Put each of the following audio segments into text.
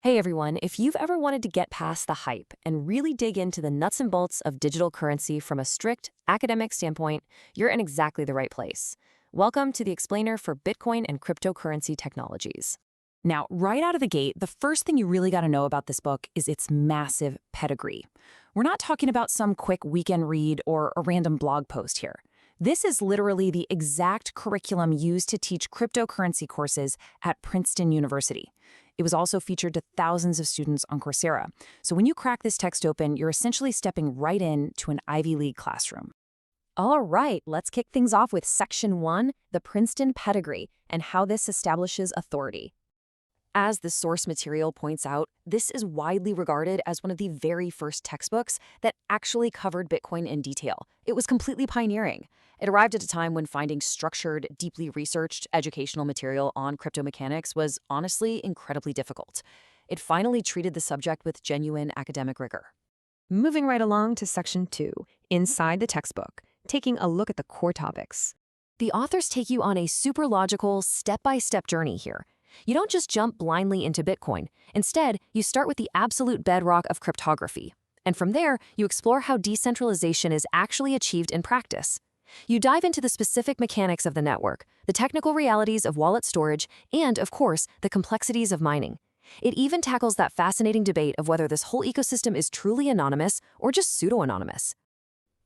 Hey everyone, if you've ever wanted to get past the hype and really dig into the nuts and bolts of digital currency from a strict academic standpoint, you're in exactly the right place. Welcome to the explainer for Bitcoin and cryptocurrency technologies. Now, right out of the gate, the first thing you really got to know about this book is its massive pedigree. We're not talking about some quick weekend read or a random blog post here. This is literally the exact curriculum used to teach cryptocurrency courses at Princeton University. It was also featured to thousands of students on Coursera. So when you crack this text open, you're essentially stepping right into an Ivy League classroom. All right, let's kick things off with Section 1, the Princeton Pedigree, and how this establishes authority. As the source material points out, this is widely regarded as one of the very first textbooks that actually covered Bitcoin in detail. It was completely pioneering. It arrived at a time when finding structured, deeply researched educational material on crypto mechanics was honestly incredibly difficult. It finally treated the subject with genuine academic rigor. Moving right along to Section 2, inside the textbook, taking a look at the core topics. The authors take you on a super logical, step-by-step journey here. You don't just jump blindly into Bitcoin. Instead, you start with the absolute bedrock of cryptography. And from there, you explore how decentralization is actually achieved in practice. You dive into the specific mechanics of the network, the technical realities of wallet storage, and, of course, the complexities of mining. It even tackles that fascinating debate of whether this whole ecosystem is truly anonymous or just pseudo-anonymous.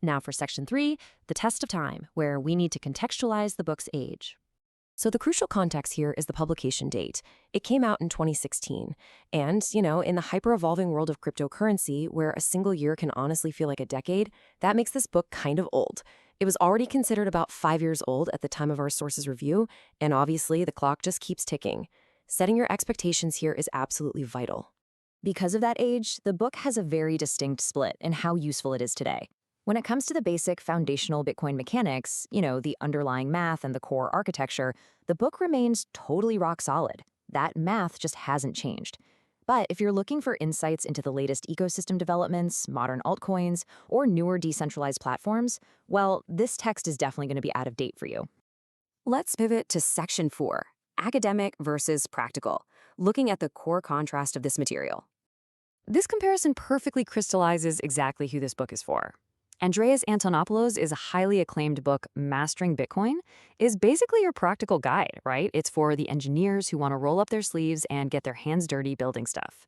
Now for Section 3, the test of time, where we need to contextualize the book's age. So the crucial context here is the publication date. It came out in 2016. And, in the hyper-evolving world of cryptocurrency, where a single year can honestly feel like a decade, that makes this book kind of old. It was already considered about 5 years old at the time of our sources review, and obviously the clock just keeps ticking. Setting your expectations here is absolutely vital. Because of that age, the book has a very distinct split in how useful it is today. When it comes to the basic foundational Bitcoin mechanics, the underlying math and the core architecture, the book remains totally rock solid. That math just hasn't changed. But if you're looking for insights into the latest ecosystem developments, modern altcoins, or newer decentralized platforms, well, this text is definitely going to be out of date for you. Let's pivot to Section 4, Academic versus Practical, looking at the core contrast of this material. This comparison perfectly crystallizes exactly who this book is for. Andreas Antonopoulos' is a highly acclaimed book, Mastering Bitcoin, is basically your practical guide, right? It's for the engineers who want to roll up their sleeves and get their hands dirty building stuff.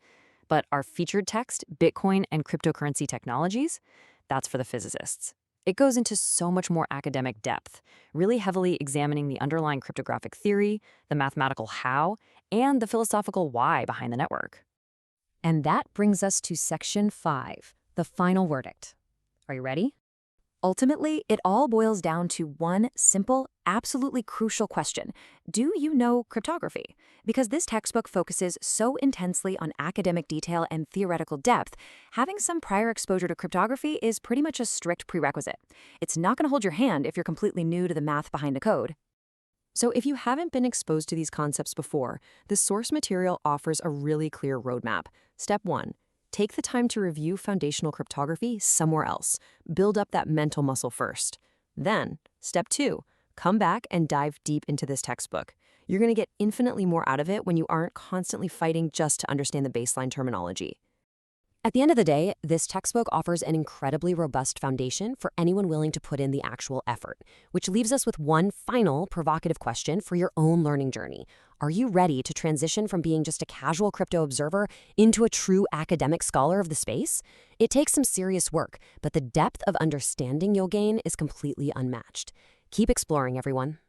But our featured text, Bitcoin and Cryptocurrency Technologies, that's for the physicists. It goes into so much more academic depth, really heavily examining the underlying cryptographic theory, the mathematical how, and the philosophical why behind the network. And that brings us to Section 5, the final verdict. Are you ready? Ultimately, it all boils down to one simple, absolutely crucial question. Do you know cryptography? Because this textbook focuses so intensely on academic detail and theoretical depth, having some prior exposure to cryptography is pretty much a strict prerequisite. It's not going to hold your hand if you're completely new to the math behind a code. So if you haven't been exposed to these concepts before, the source material offers a really clear roadmap. Step 1. Take the time to review foundational cryptography somewhere else. Build up that mental muscle first. Then, Step 2, come back and dive deep into this textbook. You're going to get infinitely more out of it when you aren't constantly fighting just to understand the baseline terminology. At the end of the day, this textbook offers an incredibly robust foundation for anyone willing to put in the actual effort, which leaves us with one final provocative question for your own learning journey. Are you ready to transition from being just a casual crypto observer into a true academic scholar of the space? It takes some serious work, but the depth of understanding you'll gain is completely unmatched. Keep exploring, everyone.